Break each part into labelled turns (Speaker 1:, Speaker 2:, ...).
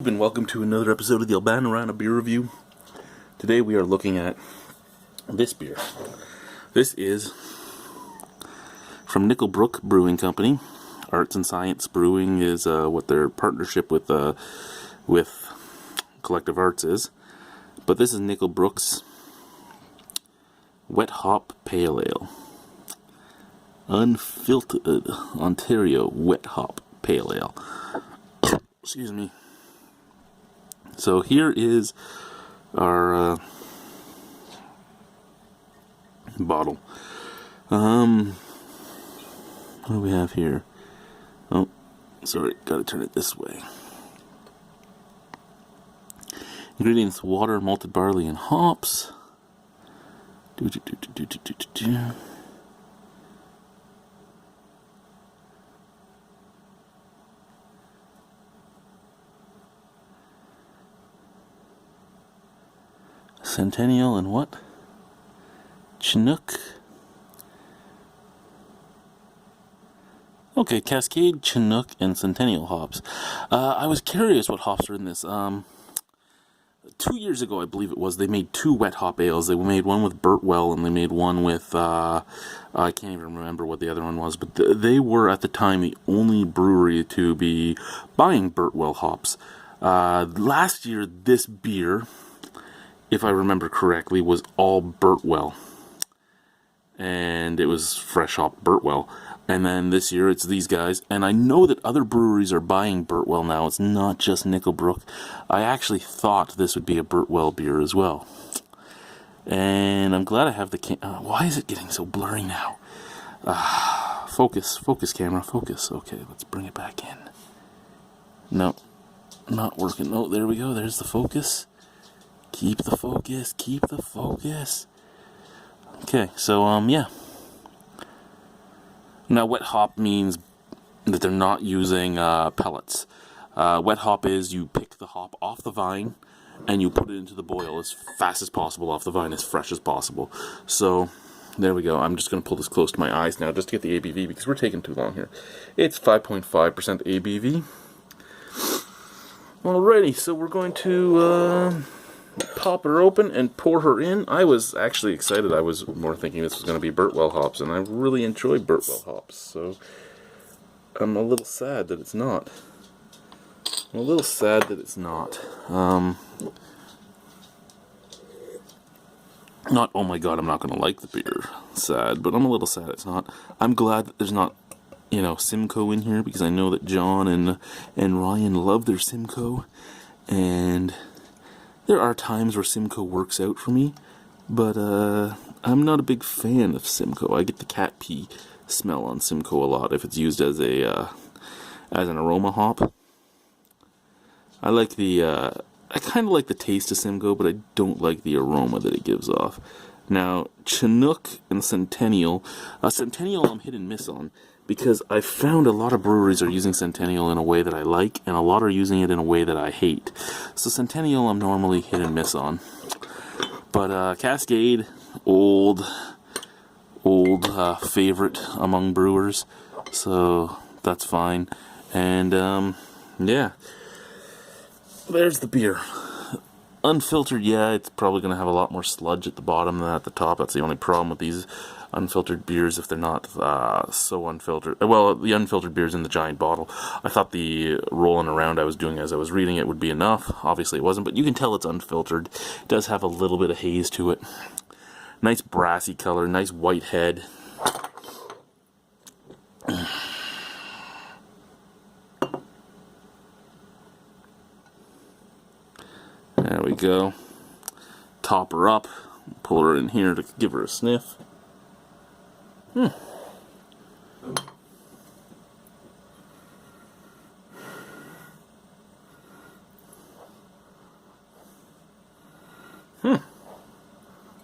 Speaker 1: And welcome to another episode of the Albino Rhino beer review. Today we are looking at this beer. This is from Brook Brewing Company. Arts and Science Brewing is what their partnership with Collective Arts is. But this is Brook's Wet Hop Pale Ale. Unfiltered Ontario Wet Hop Pale Ale. Excuse me. So here is our bottle. What do we have here? Oh, sorry, gotta turn it this way. Ingredients: water, malted barley, and hops. Centennial and what? Chinook. Okay, Cascade, Chinook, and Centennial hops. I was curious what hops are in this. 2 years ago, I believe it was, they made two wet hop ales. They made one with Birtwell, and they made one with, I can't even remember what the other one was, but they were, at the time, the only brewery to be buying Birtwell hops. Last year, this beer, if I remember correctly, was all Birtwell. And it was fresh hop Birtwell. And then this year it's these guys. And I know that other breweries are buying Birtwell now. It's not just Brook. I actually thought this would be a Birtwell beer as well. And I'm glad I have the why is it getting so blurry now? Focus camera, focus. Okay, let's bring it back in. No, not working. Oh, there we go. There's the focus. Keep the focus, keep the focus. Okay, so, yeah. Now, wet hop means that they're not using pellets. Wet hop is you pick the hop off the vine and you put it into the boil as fast as possible off the vine, as fresh as possible. So, there we go. I'm just going to pull this close to my eyes now just to get the ABV because we're taking too long here. It's 5.5% ABV. Alrighty, so we're going to pop her open and pour her in. I was actually excited. I was more thinking this was going to be Birtwell hops, and I really enjoy Birtwell hops, so I'm a little sad that it's not. Not, oh my god, I'm not going to like the beer. Sad, but I'm a little sad it's not. I'm glad that there's not, Simcoe in here, because I know that John and Ryan love their Simcoe, and there are times where Simcoe works out for me, but I'm not a big fan of Simcoe. I get the cat pee smell on Simcoe a lot if it's used as an aroma hop. I like I kind of like the taste of Simcoe, but I don't like the aroma that it gives off. Now, Chinook and Centennial I'm hit and miss on, because I found a lot of breweries are using Centennial in a way that I like, and a lot are using it in a way that I hate. So Centennial I'm normally hit and miss on. But Cascade, old favorite among brewers, so that's fine. And yeah, there's the beer. Unfiltered, yeah, it's probably going to have a lot more sludge at the bottom than at the top. That's the only problem with these unfiltered beers, if they're not so unfiltered. Well, the unfiltered beer's in the giant bottle. I thought the rolling around I was doing as I was reading it would be enough. Obviously it wasn't, but you can tell it's unfiltered. It does have a little bit of haze to it. Nice brassy color, nice white head. There we go. Top her up. Pull her in here to give her a sniff.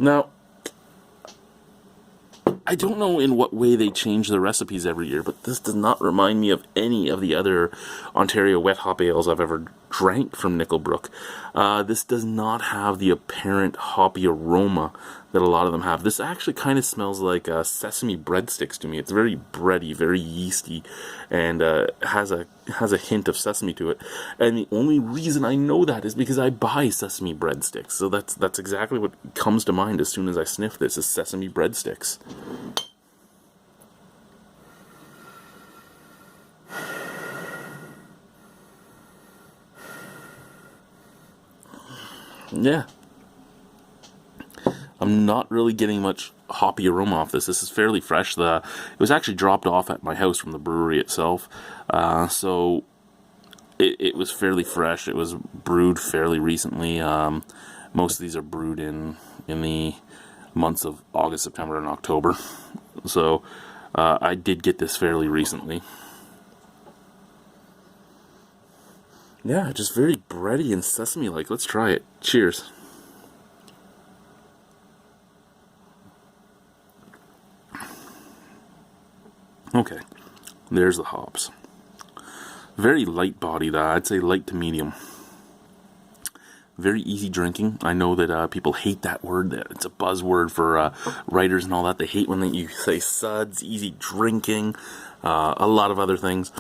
Speaker 1: Now, I don't know in what way they change the recipes every year, but this does not remind me of any of the other Ontario wet hop ales I've ever drank from Nickelbrook. This does not have the apparent hoppy aroma that a lot of them have. This actually kind of smells like sesame breadsticks to me. It's very bready, very yeasty, and has a hint of sesame to it. And the only reason I know that is because I buy sesame breadsticks. So that's exactly what comes to mind as soon as I sniff this, is sesame breadsticks. Yeah. I'm not really getting much hoppy aroma off this. This is fairly fresh. It was actually dropped off at my house from the brewery itself. So it was fairly fresh. It was brewed fairly recently. Most of these are brewed in the months of August, September, and October. So I did get this fairly recently. Yeah, just very bready and sesame-like. Let's try it. Cheers. Okay, there's the hops. Very light-bodied, I'd say light to medium. Very easy drinking. I know that people hate that word. That it's a buzzword for writers and all that. They hate when you say suds, easy drinking, a lot of other things.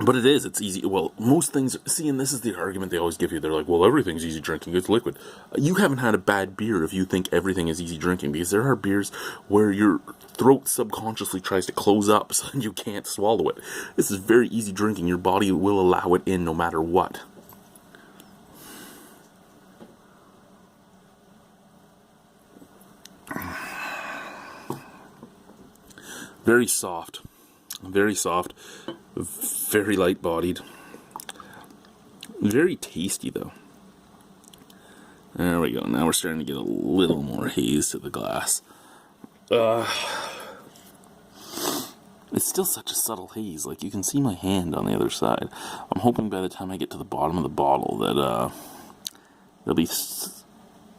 Speaker 1: But it is, it's easy. Well, most things, see, and this is the argument they always give you. They're like, well, everything's easy drinking, it's liquid. You haven't had a bad beer if you think everything is easy drinking, because there are beers where your throat subconsciously tries to close up so you can't swallow it. This is very easy drinking. Your body will allow it in no matter what. Very soft. Very soft. Very light-bodied. Very tasty, though. There we go. Now we're starting to get a little more haze to the glass. It's still such a subtle haze. Like, you can see my hand on the other side. I'm hoping by the time I get to the bottom of the bottle that it'll be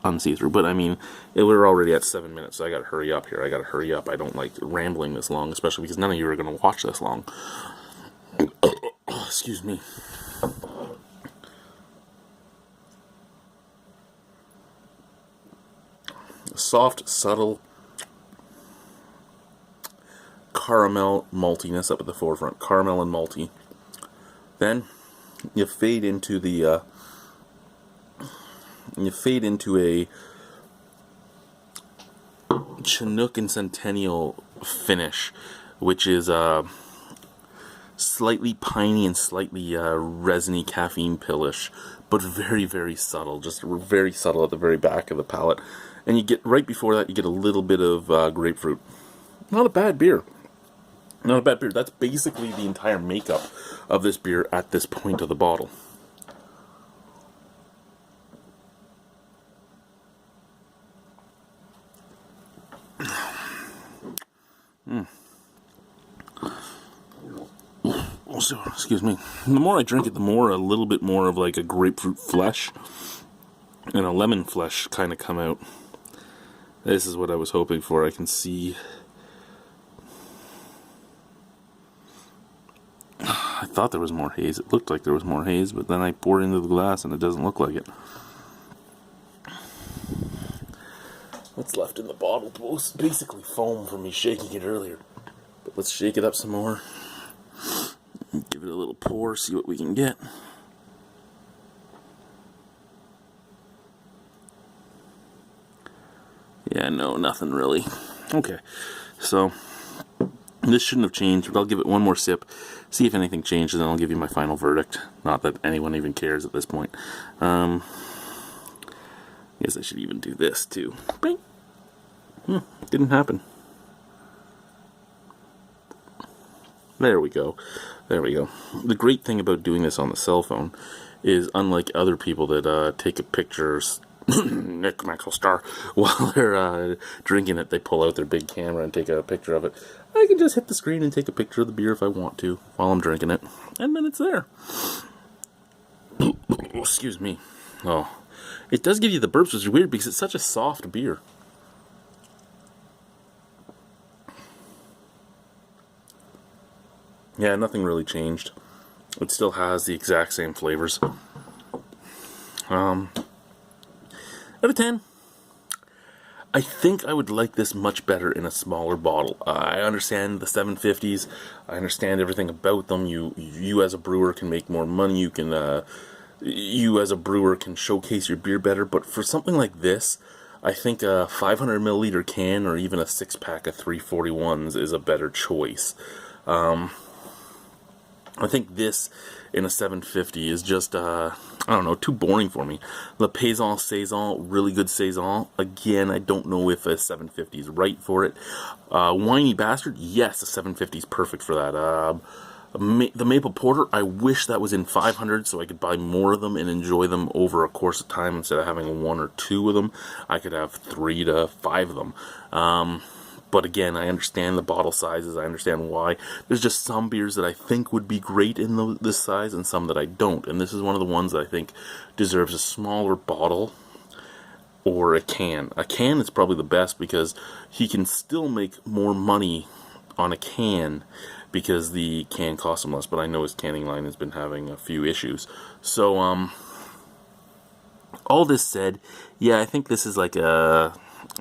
Speaker 1: unsee-through. But, I mean, we're already at 7 minutes, so I gotta hurry up here. I gotta hurry up. I don't like rambling this long, especially because none of you are gonna watch this long. Excuse me. Soft, subtle caramel maltiness up at the forefront. Caramel and malty. Then you fade into a Chinook and Centennial finish, which is slightly piney and slightly resiny, caffeine pillish, but very, very subtle. Just very subtle at the very back of the palate. And you get, right before that, you get a little bit of grapefruit. Not a bad beer. Not a bad beer. That's basically the entire makeup of this beer at this point of the bottle. So, excuse me. The more I drink it, the more a little bit more of like a grapefruit flesh and a lemon flesh kind of come out. This is what I was hoping for. I can see. I thought there was more haze. It looked like there was more haze, but then I poured into the glass and it doesn't look like it. What's left in the bottle? Basically foam from me shaking it earlier. But let's shake it up some more. Give it a little pour, see what we can get. Yeah, no, nothing really. Okay, so this shouldn't have changed, but I'll give it one more sip, see if anything changes, and then I'll give you my final verdict. Not that anyone even cares at this point. I guess I should even do this too. Bing! Didn't happen. There we go. There we go. The great thing about doing this on the cell phone is, unlike other people that take a picture, Nick Maxwell Star, while they're drinking it, they pull out their big camera and take a picture of it. I can just hit the screen and take a picture of the beer if I want to while I'm drinking it, and then it's there. Excuse me. Oh, it does give you the burps, which is weird because it's such a soft beer. Yeah, nothing really changed. It still has the exact same flavors. Out of 10. I think I would like this much better in a smaller bottle. I understand the 750s. I understand everything about them. You as a brewer can make more money. You as a brewer can showcase your beer better. But for something like this, I think a 500 milliliter can or even a 6-pack of 341s is a better choice. I think this in a 750 is just, I don't know, too boring for me. The Paysan Saison, really good Saison. Again, I don't know if a 750 is right for it. Whiny Bastard, yes, a 750 is perfect for that. The Maple Porter, I wish that was in 500 so I could buy more of them and enjoy them over a course of time. Instead of having 1 or 2 of them, I could have 3 to 5 of them. But again, I understand the bottle sizes. I understand why. There's just some beers that I think would be great in this size and some that I don't. And this is one of the ones that I think deserves a smaller bottle or a can. A can is probably the best because he can still make more money on a can because the can costs him less. But I know his canning line has been having a few issues. So, all this said, yeah, I think this is like a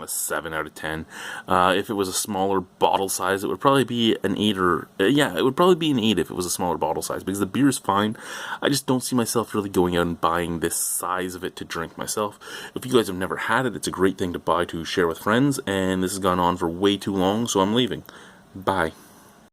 Speaker 1: 7 out of 10. If it was a smaller bottle size, it would probably be an 8 or... yeah, it would probably be an 8 if it was a smaller bottle size, because the beer is fine. I just don't see myself really going out and buying this size of it to drink myself. If you guys have never had it, it's a great thing to buy to share with friends, and this has gone on for way too long, so I'm leaving. Bye.